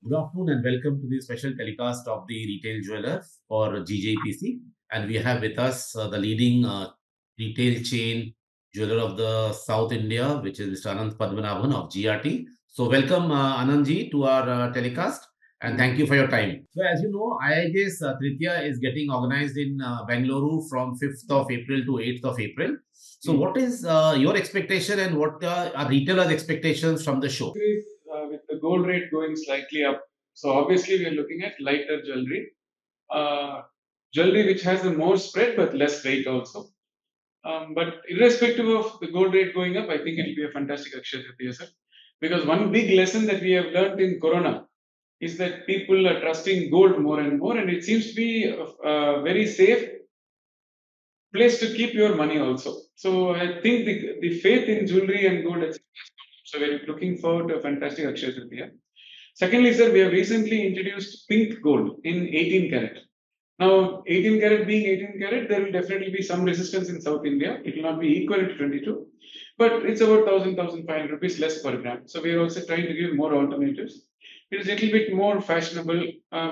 Good afternoon and welcome to the special telecast of the Retail Jeweler for GJPC. And we have with us the leading retail chain jeweler of the South India, which is Mr. Anantha Padmanabhan of GRT. So, welcome Anandji to our telecast and thank you for your time. So, as you know, IIJS Tritiya is getting organized in Bangalore from 5th of April to 8th of April. So, what is your expectation and what are retailers' expectations from the show? With the gold rate going slightly up. So obviously we are looking at lighter jewelry, jewelry which has a more spread but less weight also. But irrespective of the gold rate going up, I think it will be a fantastic Akshaya Tritiya, sir. Because one big lesson that we have learned in Corona is that people are trusting gold more and more, and it seems to be a very safe place to keep your money also. So I think the faith in jewelry and gold, etc. So we're looking forward to a fantastic Akshaya Tritiya. Secondly, sir, we have recently introduced pink gold in 18 karat. Now, 18 karat being 18 karat, there will definitely be some resistance in South India. It will not be equal to 22, but it's about 1,500 rupees less per gram. So we are also trying to give more alternatives. It is a little bit more fashionable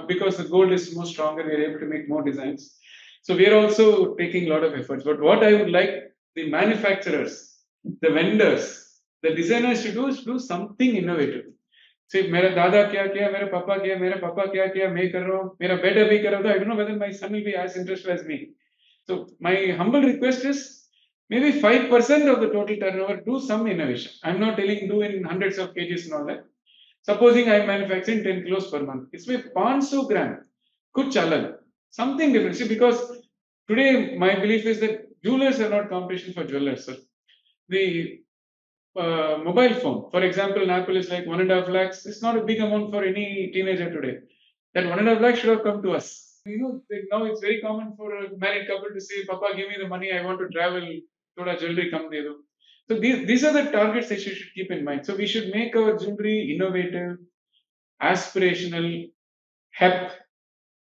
because the gold is more stronger. We are able to make more designs. So we are also taking a lot of efforts. But what I would like the manufacturers, the vendors, the designers to do is do something innovative. सिर्फ मेरा दादा क्या किया मेरा पापा क्या किया मैं कर रहा हूँ मेरा बेटा भी कर रहा था I don't know whether my son will be as interested as me. So my humble request is maybe 5% of the total turnover do some innovation. I'm not telling do in hundreds of kgs and all that. Supposing I'm manufacturing 10 kilos per month, it's with 500 gram could chalan something different. See, because today my belief is that jewelers are not competition for jewelers, sir. The mobile phone. For example, an Apple is like 1.5 lakhs. It's not a big amount for any teenager today. That 1.5 lakhs should have come to us. Now it's very common for a married couple to say, Papa, give me the money, I want to travel, thoda jewelry come de do. So these are the targets that you should keep in mind. So we should make our jewelry innovative, aspirational, hep,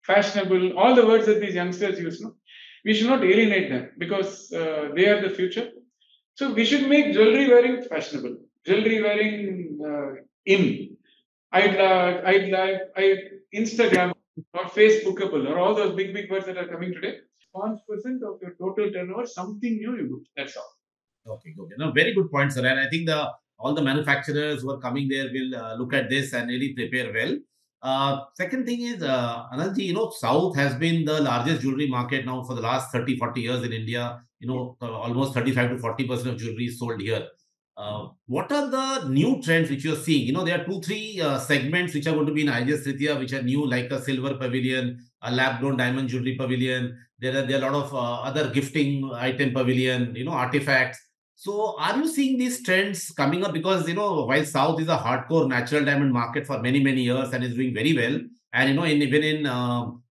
fashionable, all the words that these youngsters use. No? We should not alienate them because they are the future. So we should make jewelry wearing fashionable, jewelry wearing in. I Instagram or Facebookable or all those big words that are coming today. 1% of your total turnover, something new you do. That's all. Okay, okay. No, very good point, sir. And I think the all the manufacturers who are coming there will look at this and really prepare well. Second thing is, Anandji, South has been the largest jewelry market now for the last 30, 40 years in India. Almost 35 to 40% of jewelry is sold here. What are the new trends which you're seeing? There are two, three segments which are going to be in IIJS Tritiya, which are new, like a silver pavilion, a lab-grown diamond jewelry pavilion. There are a lot of other gifting item pavilion, artifacts. So, are you seeing these trends coming up? Because, while South is a hardcore natural diamond market for many, many years and is doing very well, and, even in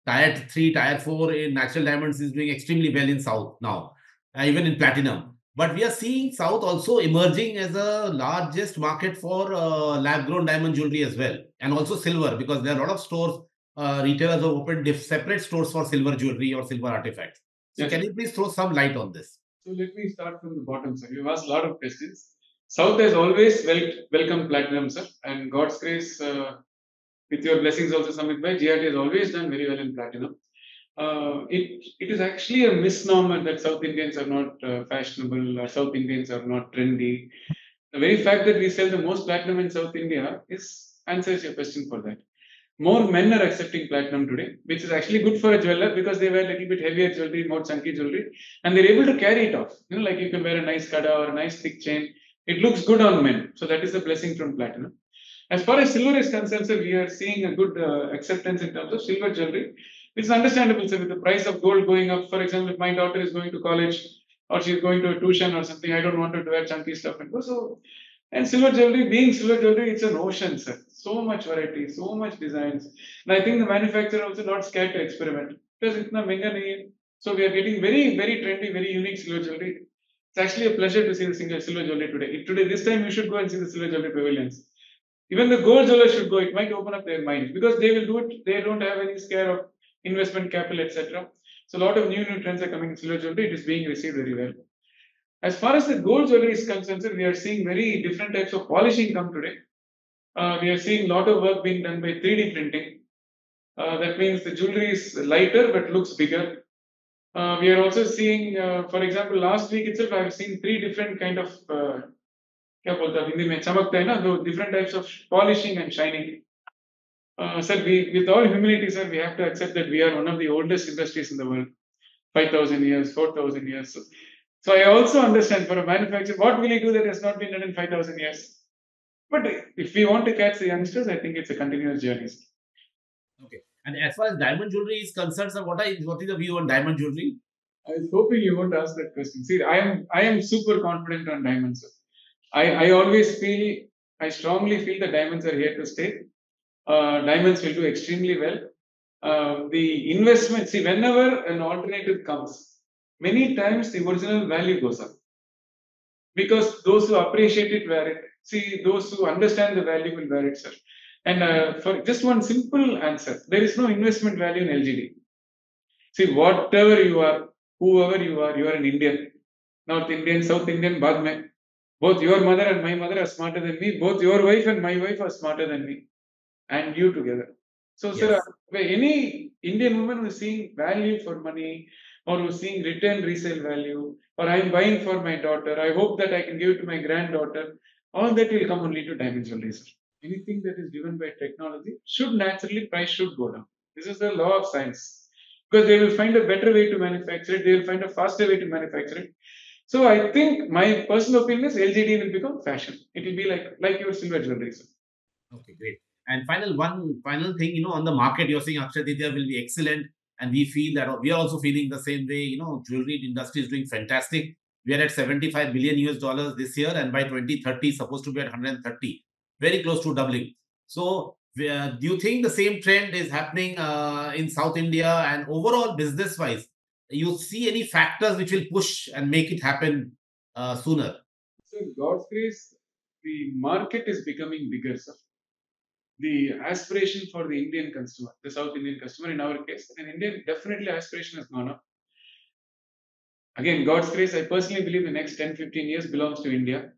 tier 3, tier 4 in natural diamonds is doing extremely well in South now, even in platinum. But we are seeing South also emerging as a largest market for lab grown diamond jewelry as well, and also silver, because there are a lot of stores, retailers have opened separate stores for silver jewelry or silver artifacts. So, Yes. can you please throw some light on this? So let me start from the bottom, sir. You've asked a lot of questions. South has always welcomed platinum, sir, and God's grace, with your blessings also, Samit Bhai, GRT has always done very well in platinum. It is actually a misnomer that South Indians are not fashionable or South Indians are not trendy. The very fact that we sell the most platinum in South India is answers your question for that. More men are accepting platinum today, which is actually good for a jeweler because they wear a little bit heavier jewelry, more chunky jewelry, and they're able to carry it off. Like you can wear a nice kada or a nice thick chain. It looks good on men. So that is a blessing from platinum. As far as silver is concerned, sir, we are seeing a good acceptance in terms of silver jewelry. It's understandable, sir, with the price of gold going up. For example, if my daughter is going to college or she's going to a tuition or something, I don't want her to wear chunky stuff and go. So, and silver jewelry, being silver jewelry, it's an ocean, sir. So much variety, so much designs. And I think the manufacturer also not scared to experiment because it's not menga nahi hai. So we are getting very trendy, very unique silver jewelry. It's actually a pleasure to see the silver jewelry today. Today, this time, you should go and see the silver jewelry pavilions. Even the gold jewelers should go. It might open up their minds because they will do it. They don't have any scare of investment capital, etc. So a lot of new trends are coming in silver jewelry. It is being received very well. As far as the gold jewelry is concerned, sir, we are seeing very different types of polishing come today. We are seeing a lot of work being done by 3D printing. That means the jewelry is lighter but looks bigger. We are also seeing, for example, last week itself, I have seen 3 different kind of क्या बोलते हैं हिंदी में चमकता है ना दो different types of polishing and shining. Sir, with all humility, sir, we have to accept that we are one of the oldest industries in the world, 5,000 years, 4,000 years. So I also understand for a manufacturer, what will he do that has not been done in 5,000 years? But if we want to catch the youngsters, I think it's a continuous journey. Okay. And as far as diamond jewelry is concerned, sir, what is the view on diamond jewelry? I was hoping you won't ask that question. See, I am super confident on diamonds. Sir. I always feel, I strongly feel that diamonds are here to stay. Diamonds will do extremely well. The investment, see, whenever an alternative comes, many times the original value goes up because those who appreciate it wear it. See, those who understand the value will wear it, sir. And for just one simple answer, there is no investment value in LGD. See, whatever you are, whoever you are an Indian, North Indian, South Indian, baad mein. Both your mother and my mother are smarter than me. Both your wife and my wife are smarter than me, and you together. So, sir, Yes. any Indian woman who is seeing value for money or who is seeing return resale value, or I'm buying for my daughter, I hope that I can give it to my granddaughter, all that will come only to diamond jewelry, sir. Anything that is driven by technology should naturally, price should go down. This is the law of science. Because they will find a better way to manufacture it, they will find a faster way to manufacture it. So I think my personal opinion is LGD will become fashion. It will be like your silver jewelry, sir. Okay, great. And one final thing, on the market, you're saying Akshay Tritiya will be excellent, and we feel that we are also feeling the same way. Jewelry industry is doing fantastic. We are at 75 billion US dollars this year, and by 2030, supposed to be at 130, very close to doubling. So, do you think the same trend is happening in South India and overall business wise? You see any factors which will push and make it happen sooner? So God's grace, the market is becoming bigger, sir. The aspiration for the Indian customer, the South Indian customer in our case, and Indian definitely aspiration has gone up. Again, God's grace, I personally believe the next 10, 15 years belongs to India.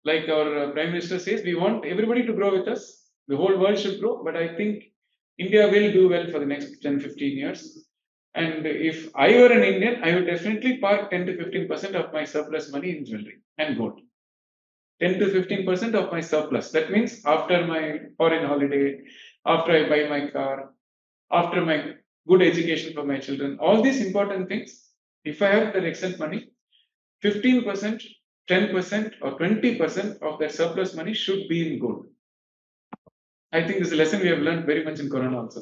Like our Prime Minister says, we want everybody to grow with us. The whole world should grow, but I think India will do well for the next 10, 15 years. And if I were an Indian, I would definitely park 10 to 15% of my surplus money in jewelry and gold. 10 to 15% of my surplus. That means after my foreign holiday, after I buy my car, after my good education for my children, all these important things, if I have that excess money, 15%, 10%, or 20% of that surplus money should be in gold. I think this is a lesson we have learned very much in Corona also.